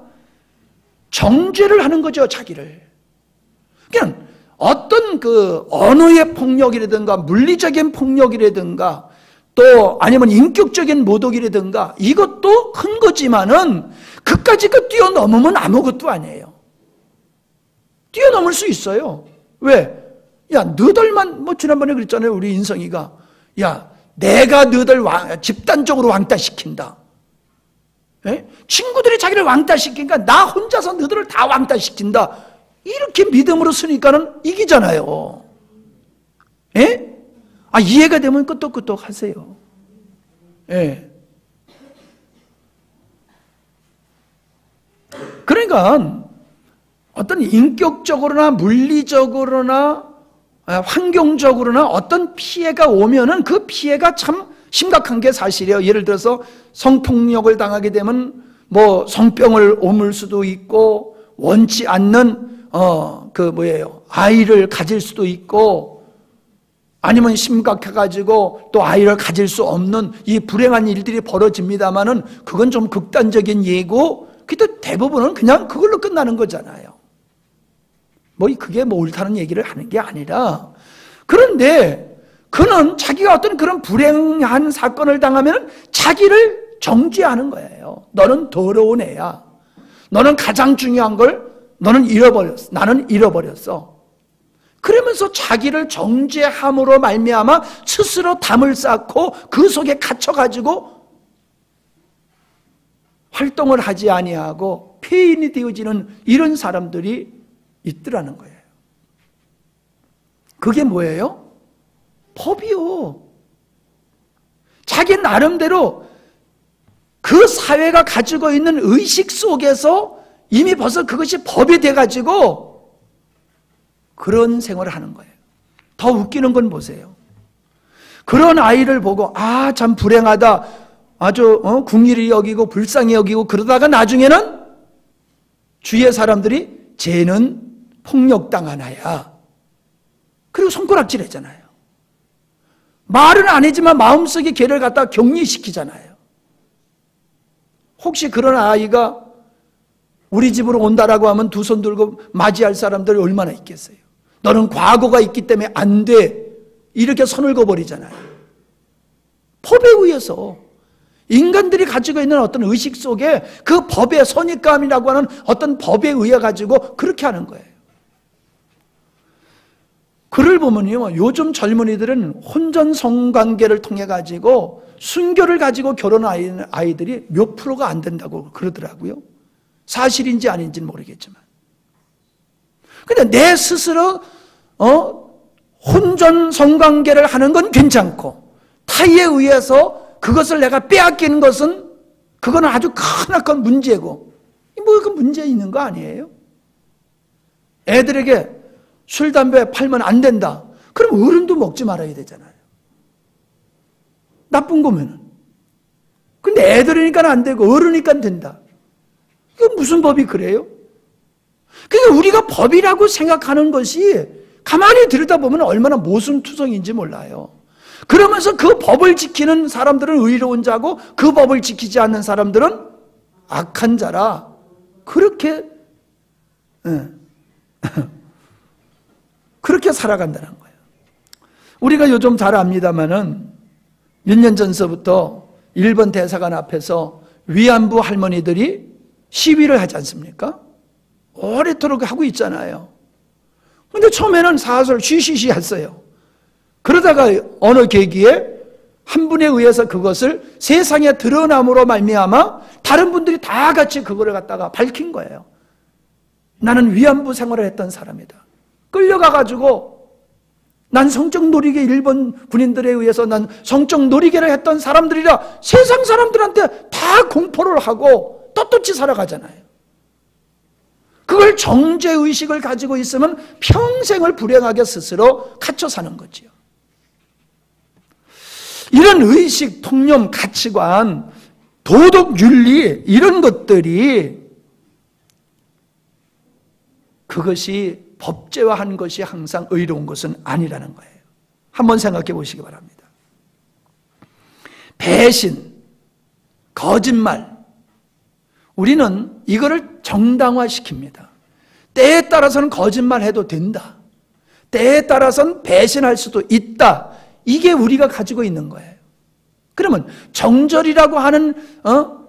정죄를 하는 거죠, 자기를. 그냥 어떤 그 언어의 폭력이라든가 물리적인 폭력이라든가 또 아니면 인격적인 모독이라든가 이것도 큰 거지만은 그까지 뛰어넘으면 아무것도 아니에요. 뛰어넘을 수 있어요. 왜? 야, 너들만 뭐 지난번에 그랬잖아요. 우리 인성이가 야, 내가 너들 집단적으로 왕따시킨다. 에? 친구들이 자기를 왕따시키니까 나 혼자서 너들을 다 왕따시킨다. 이렇게 믿음으로 쓰니까는 이기잖아요. 에? 아, 이해가 되면 끄떡끄떡 하세요. 예. 그러니까 어떤 인격적으로나 물리적으로나 환경적으로나 어떤 피해가 오면은 그 피해가 참 심각한 게 사실이에요. 예를 들어서 성폭력을 당하게 되면 뭐 성병을 옮을 수도 있고 원치 않는 아이를 가질 수도 있고 아니면 심각해가지고 또 아이를 가질 수 없는 이 불행한 일들이 벌어집니다만은 그건 좀 극단적인 예고 그래도 대부분은 그냥 그걸로 끝나는 거잖아요. 뭐 그게 뭐 옳다는 얘기를 하는 게 아니라 그런데 그는 자기가 어떤 그런 불행한 사건을 당하면 자기를 정죄하는 거예요. 너는 더러운 애야. 너는 가장 중요한 걸 너는 잃어버렸어. 나는 잃어버렸어. 그러면서 자기를 정죄함으로 말미암아 스스로 담을 쌓고 그 속에 갇혀가지고 활동을 하지 아니하고 폐인이 되어지는 이런 사람들이 있더라는 거예요. 그게 뭐예요? 법이요. 자기 나름대로 그 사회가 가지고 있는 의식 속에서 이미 벌써 그것이 법이 돼가지고 그런 생활을 하는 거예요. 더 웃기는 건 보세요. 그런 아이를 보고 아, 참 불행하다. 아주 궁일이 여기고 불쌍히 여기고 그러다가 나중에는 주위의 사람들이 쟤는 폭력당한 아야. 그리고 손가락질 했잖아요. 말은 안 하지만 마음속에 걔를 갖다 격리시키잖아요. 혹시 그런 아이가 우리 집으로 온다라고 하면 두 손 들고 맞이할 사람들이 얼마나 있겠어요? 너는 과거가 있기 때문에 안 돼. 이렇게 손을 그어버리잖아요. 법에 의해서 인간들이 가지고 있는 어떤 의식 속에 그 법의 선입감이라고 하는 어떤 법에 의해 가지고 그렇게 하는 거예요. 글을 보면요, 요즘 젊은이들은 혼전 성관계를 통해 가지고 순교를 가지고 결혼하는 아이들이 몇 프로가 안 된다고 그러더라고요. 사실인지 아닌지는 모르겠지만. 근데 내 스스로 혼전 성관계를 하는 건 괜찮고 타의에 의해서 그것을 내가 빼앗기는 것은 그거는 아주 크나큰 문제고 뭐 그 문제 있는 거 아니에요? 애들에게 술, 담배 팔면 안 된다. 그럼 어른도 먹지 말아야 되잖아요. 나쁜 거면은. 근데 애들이니까 안 되고 어른이니까 된다. 이게 무슨 법이 그래요? 그러니까 우리가 법이라고 생각하는 것이 가만히 들여다보면 얼마나 모순투성인지 몰라요. 그러면서 그 법을 지키는 사람들은 의로운 자고 그 법을 지키지 않는 사람들은 악한 자라. 그렇게 그렇게 살아간다는 거예요. 우리가 요즘 잘 압니다마는 몇 년 전서부터 일본 대사관 앞에서 위안부 할머니들이 시위를 하지 않습니까? 오래도록 하고 있잖아요. 근데 처음에는 사설 쉬쉬쉬 했어요. 그러다가 어느 계기에 한 분에 의해서 그것을 세상에 드러남으로 말미암아 다른 분들이 다 같이 그거를 갖다가 밝힌 거예요. 나는 위안부 생활을 했던 사람이다. 끌려가가지고 난 성적 놀이개, 일본 군인들에 의해서 난 성적 놀이개를 했던 사람들이라 세상 사람들한테 다 공포를 하고 떳떳이 살아가잖아요. 그걸 정죄의식을 가지고 있으면 평생을 불행하게 스스로 갇혀 사는 거지요. 이런 의식, 통념, 가치관, 도덕, 윤리 이런 것들이 그것이 법제화한 것이 항상 의로운 것은 아니라는 거예요. 한번 생각해 보시기 바랍니다. 배신, 거짓말, 우리는 이거를 정당화시킵니다. 때에 따라서는 거짓말해도 된다. 때에 따라서는 배신할 수도 있다. 이게 우리가 가지고 있는 거예요. 그러면 정절이라고 하는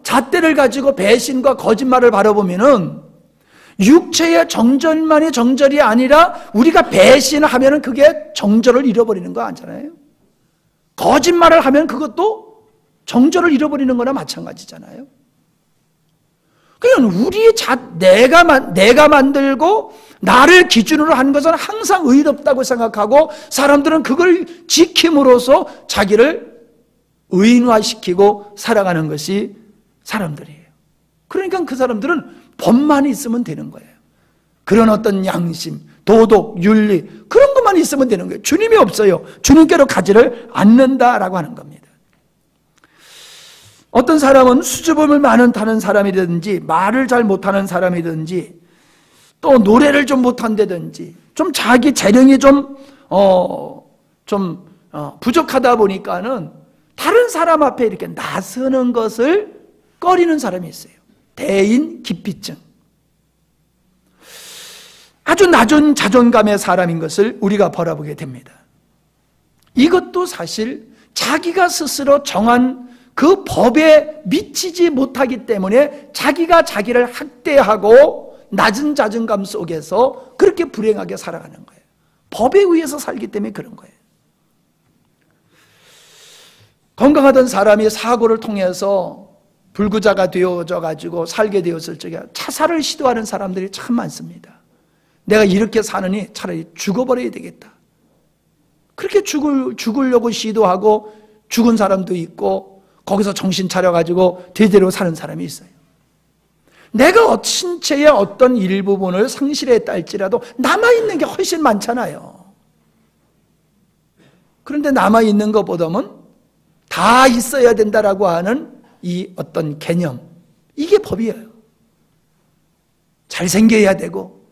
잣대를 가지고 배신과 거짓말을 바라보면은 육체의 정절만이 정절이 아니라 우리가 배신하면 그게 정절을 잃어버리는 거 아니잖아요. 거짓말을 하면 그것도 정절을 잃어버리는 거나 마찬가지잖아요. 그러니까 우리의 내가 만들고 나를 기준으로 한 것은 항상 의롭다고 생각하고 사람들은 그걸 지킴으로써 자기를 의인화시키고 살아가는 것이 사람들이에요. 그러니까 그 사람들은 법만 있으면 되는 거예요. 그런 어떤 양심, 도덕, 윤리 그런 것만 있으면 되는 거예요. 주님이 없어요. 주님께로 가지를 않는다라고 하는 겁니다. 어떤 사람은 수줍음을 많은 타는 사람이라든지 말을 잘 못하는 사람이든지 또 노래를 좀 못한다든지 좀 자기 재능이 좀 부족하다 보니까는 다른 사람 앞에 이렇게 나서는 것을 꺼리는 사람이 있어요. 대인 기피증. 아주 낮은 자존감의 사람인 것을 우리가 바라보게 됩니다. 이것도 사실 자기가 스스로 정한 그 법에 미치지 못하기 때문에 자기가 자기를 학대하고 낮은 자존감 속에서 그렇게 불행하게 살아가는 거예요. 법에 의해서 살기 때문에 그런 거예요. 건강하던 사람이 사고를 통해서 불구자가 되어져 가지고 살게 되었을 적에 자살을 시도하는 사람들이 참 많습니다. 내가 이렇게 사느니 차라리 죽어버려야 되겠다. 그렇게 죽으려고 시도하고 죽은 사람도 있고 거기서 정신 차려가지고 제대로 사는 사람이 있어요. 내가 신체의 어떤 일부분을 상실했다 할지라도 남아있는 게 훨씬 많잖아요. 그런데 남아있는 것보다는 다 있어야 된다라고 하는 이 어떤 개념, 이게 법이에요. 잘생겨야 되고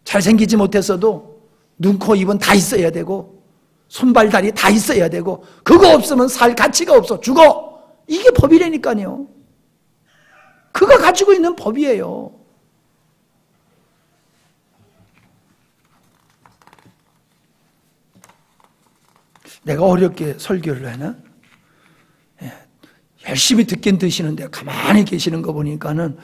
잘생기지 못했어도 눈, 코, 입은 다 있어야 되고 손발, 다리 다 있어야 되고 그거 없으면 살 가치가 없어, 죽어. 이게 법이라니까요. 그가 가지고 있는 법이에요. 내가 어렵게 설교를 하나? 열심히 듣긴 드시는데 가만히 계시는 거 보니까는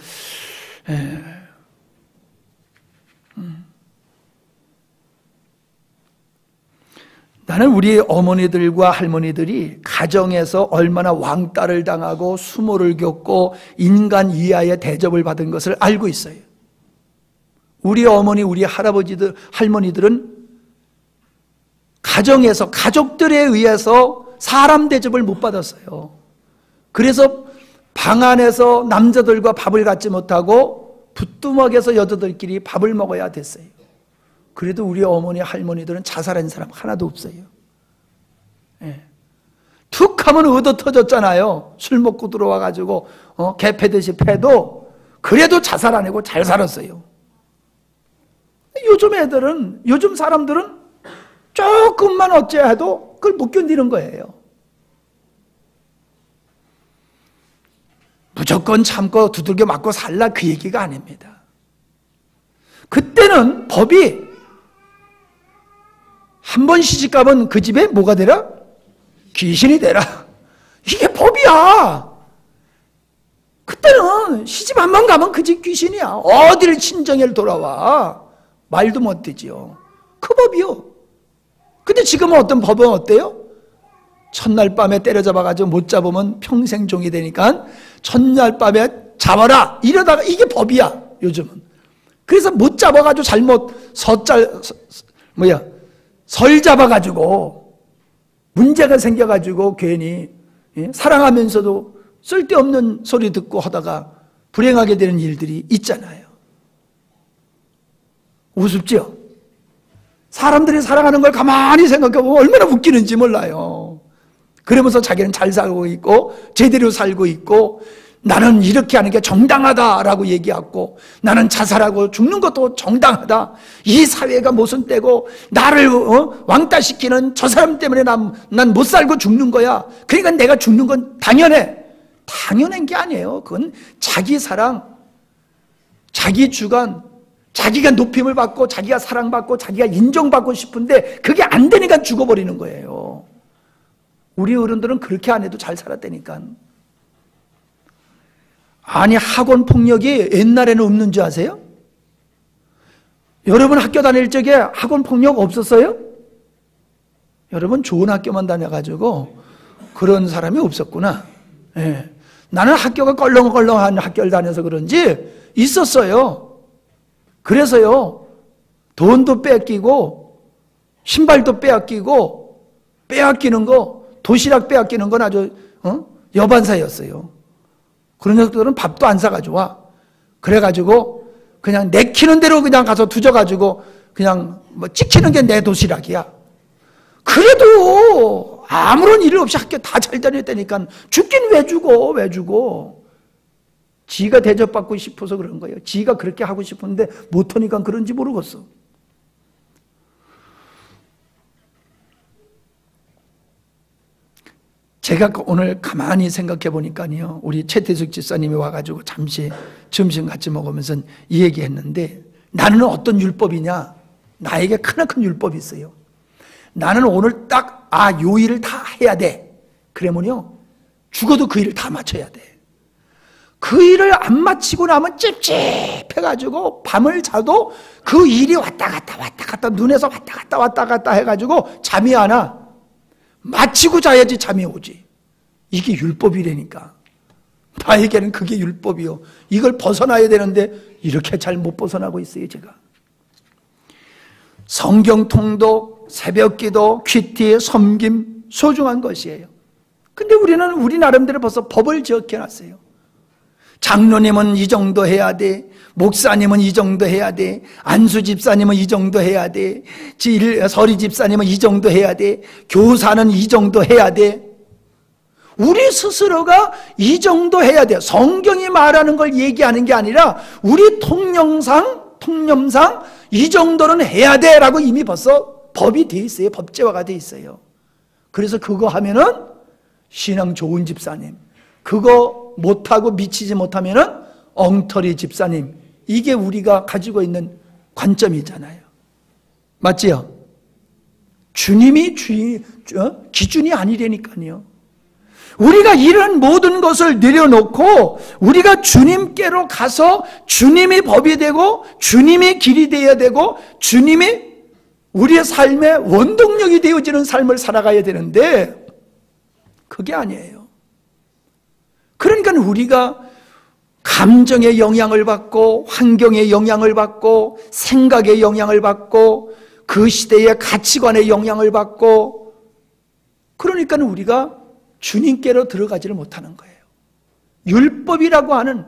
나는 우리 어머니들과 할머니들이 가정에서 얼마나 왕따를 당하고 수모를 겪고 인간 이하의 대접을 받은 것을 알고 있어요. 우리 어머니, 우리 할아버지들, 할머니들은 가정에서 가족들에 의해서 사람 대접을 못 받았어요. 그래서 방 안에서 남자들과 밥을 갖지 못하고 부뚜막에서 여자들끼리 밥을 먹어야 됐어요. 그래도 우리 어머니, 할머니들은 자살한 사람 하나도 없어요. 툭 하면 얻어 터졌잖아요. 술 먹고 들어와가지고 개 패듯이 패도 그래도 자살 안 하고 잘 살았어요. 요즘 사람들은 조금만 어찌해야 해도 그걸 못 견디는 거예요. 무조건 참고 두들겨 맞고 살라 그 얘기가 아닙니다. 그때는 법이 한 번 시집가면 그 집에 뭐가 되라? 귀신이 되라. 이게 법이야. 그때는 시집 한 번 가면 그 집 귀신이야. 어디를 친정에 돌아와. 말도 못 되지요. 그 법이요. 근데 지금은 어떤 법은 어때요? 첫날 밤에 때려잡아가지고 못 잡으면 평생 종이 되니까 첫날 밤에 잡아라 이러다가 이게 법이야 요즘은. 그래서 못 잡아가지고 잘못 설 잡아가지고 문제가 생겨가지고 괜히 사랑하면서도 쓸데없는 소리 듣고 하다가 불행하게 되는 일들이 있잖아요. 우습죠? 사람들이 살아가는 걸 가만히 생각해보면 얼마나 웃기는지 몰라요. 그러면서 자기는 잘 살고 있고 제대로 살고 있고 나는 이렇게 하는 게 정당하다라고 얘기하고 나는 자살하고 죽는 것도 정당하다. 이 사회가 무슨 때고 나를 왕따시키는 저 사람 때문에 난 못 살고 죽는 거야. 그러니까 내가 죽는 건 당연해. 당연한 게 아니에요. 그건 자기 사랑, 자기 주관, 자기가 높임을 받고 자기가 사랑받고 자기가 인정받고 싶은데 그게 안 되니까 죽어버리는 거예요. 우리 어른들은 그렇게 안 해도 잘 살았다니까. 아니 학원 폭력이 옛날에는 없는 줄 아세요? 여러분 학교 다닐 적에 학원 폭력 없었어요? 여러분 좋은 학교만 다녀가지고 그런 사람이 없었구나. 예. 나는 학교가 껄렁껄렁한 학교를 다녀서 그런지 있었어요. 그래서요 돈도 뺏기고 신발도 빼앗기는 거, 도시락 빼앗기는 건 아주 여반사였어요. 그런 녀석들은 밥도 안 사가지고 와. 그래가지고 그냥 내키는 대로 그냥 가서 두져가지고 그냥 뭐 찍히는 게 내 도시락이야. 그래도 아무런 일 없이 학교 다 잘 다녔다니까 죽긴 왜 죽어. 지가 대접받고 싶어서 그런 거예요. 지가 그렇게 하고 싶은데 못하니까 그런지 모르겠어. 제가 오늘 가만히 생각해 보니까요, 우리 최태숙 집사님이 와가지고 잠시 점심 같이 먹으면서 이 얘기 했는데, 나는 어떤 율법이냐? 나에게 크나큰 율법이 있어요. 나는 오늘 딱, 요 일을 다 해야 돼. 그러면요, 죽어도 그 일을 다 마쳐야 돼. 그 일을 안 마치고 나면 찝찝해가지고 밤을 자도 그 일이 왔다 갔다 눈에서 왔다 갔다 해가지고 잠이 안 와. 마치고 자야지 잠이 오지. 이게 율법이라니까. 나에게는 그게 율법이요. 이걸 벗어나야 되는데 이렇게 잘 못 벗어나고 있어요, 제가. 성경 통독, 새벽기도, 퀴티, 섬김 소중한 것이에요. 근데 우리는 우리 나름대로 벌써 법을 지어놨어요. 장로님은 이 정도 해야 돼. 목사님은 이 정도 해야 돼. 안수 집사님은 이 정도 해야 돼. 서리 집사님은 이 정도 해야 돼. 교사는 이 정도 해야 돼. 우리 스스로가 이 정도 해야 돼. 성경이 말하는 걸 얘기하는 게 아니라 우리 통념상 이 정도는 해야 돼 라고 이미 벌써 법이 돼 있어요. 법제화가 돼 있어요. 그래서 그거 하면은 신앙 좋은 집사님, 그거 못하고 미치지 못하면은 엉터리 집사님, 이게 우리가 가지고 있는 관점이잖아요. 맞지요? 주님이 기준이 아니라니까요. 우리가 이런 모든 것을 내려놓고 우리가 주님께로 가서 주님이 법이 되고 주님이 길이 되어야 되고 주님이 우리의 삶의 원동력이 되어지는 삶을 살아가야 되는데 그게 아니에요. 그러니까 우리가 감정의 영향을 받고 환경의 영향을 받고 생각의 영향을 받고 그 시대의 가치관의 영향을 받고 그러니까 우리가 주님께로 들어가지를 못하는 거예요. 율법이라고 하는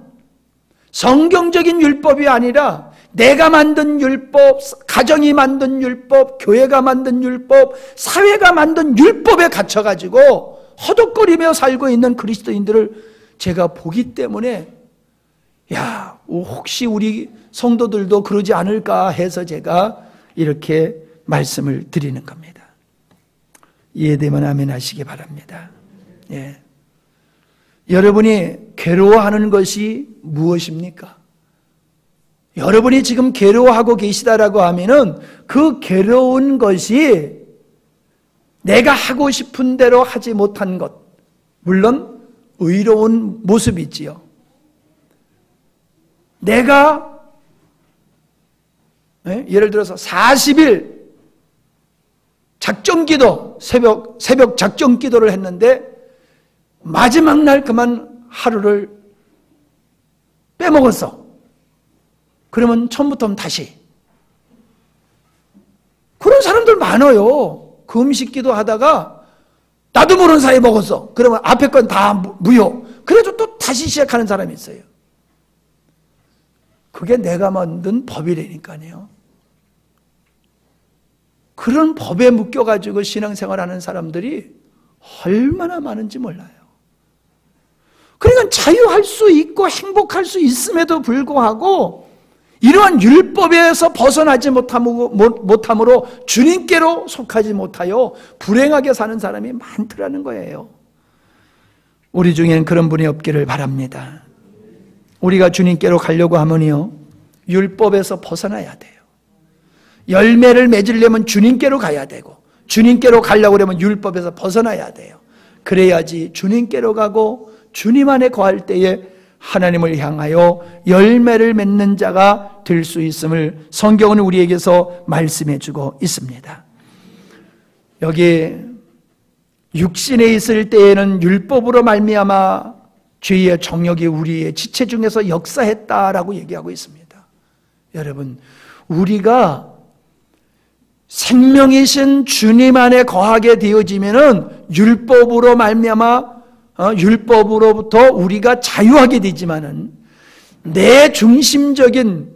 성경적인 율법이 아니라 내가 만든 율법, 가정이 만든 율법, 교회가 만든 율법, 사회가 만든 율법에 갇혀가지고 허덕거리며 살고 있는 그리스도인들을 제가 보기 때문에 혹시 우리 성도들도 그러지 않을까 해서 제가 이렇게 말씀을 드리는 겁니다. 이해되면 아멘 하시기 바랍니다. 예. 여러분이 괴로워하는 것이 무엇입니까? 여러분이 지금 괴로워하고 계시다라고 하면은 그 괴로운 것이 내가 하고 싶은 대로 하지 못한 것, 물론 의로운 모습이지요. 내가 예를 들어서 40일 작정기도, 새벽 작정기도를 했는데 마지막 날 그만 하루를 빼먹었어. 그러면 처음부터 다시. 그런 사람들 많아요. 그 음식기도 하다가 나도 모르는 사이에 먹었어. 그러면 앞에 건 다 무효. 그래도 또 다시 시작하는 사람이 있어요. 그게 내가 만든 법이라니까요. 그런 법에 묶여가지고 신앙생활하는 사람들이 얼마나 많은지 몰라요. 그러니까 자유할 수 있고 행복할 수 있음에도 불구하고 이러한 율법에서 벗어나지 못함으로 주님께로 속하지 못하여 불행하게 사는 사람이 많더라는 거예요. 우리 중에는 그런 분이 없기를 바랍니다. 우리가 주님께로 가려고 하면요, 율법에서 벗어나야 돼요. 열매를 맺으려면 주님께로 가야 되고, 주님께로 가려고 하면 율법에서 벗어나야 돼요. 그래야지 주님께로 가고 주님 안에 거할 때에 하나님을 향하여 열매를 맺는 자가 될 수 있음을 성경은 우리에게서 말씀해 주고 있습니다. 여기 육신에 있을 때에는 율법으로 말미암아 죄의 정욕이 우리의 지체 중에서 역사했다라고 얘기하고 있습니다. 여러분, 우리가 생명이신 주님 안에 거하게 되어지면은 율법으로 말미암아 율법으로부터 우리가 자유하게 되지만은 내 중심적인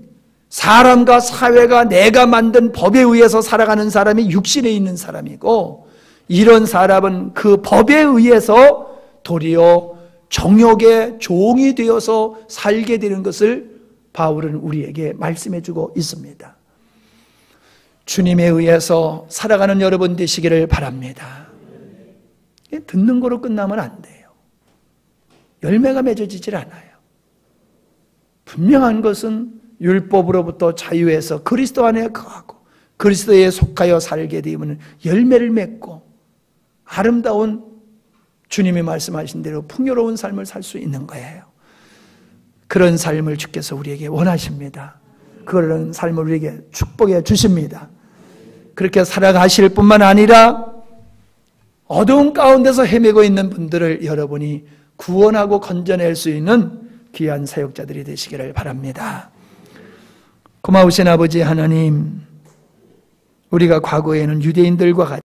사람과 사회가 내가 만든 법에 의해서 살아가는 사람이 육신에 있는 사람이고, 이런 사람은 그 법에 의해서 도리어 정욕의 종이 되어서 살게 되는 것을 바울은 우리에게 말씀해 주고 있습니다. 주님에 의해서 살아가는 여러분 되시기를 바랍니다. 듣는 거로 끝나면 안 돼요. 열매가 맺어지질 않아요. 분명한 것은 율법으로부터 자유해서 그리스도 안에 거하고 그리스도에 속하여 살게 되면 열매를 맺고 아름다운 주님이 말씀하신 대로 풍요로운 삶을 살 수 있는 거예요. 그런 삶을 주께서 우리에게 원하십니다. 그런 삶을 우리에게 축복해 주십니다. 그렇게 살아가실 뿐만 아니라 어두운 가운데서 헤매고 있는 분들을 여러분이 구원하고 건져낼 수 있는 귀한 사역자들이 되시기를 바랍니다. 고마우신 아버지 하나님, 우리가 과거에는 유대인들과 같이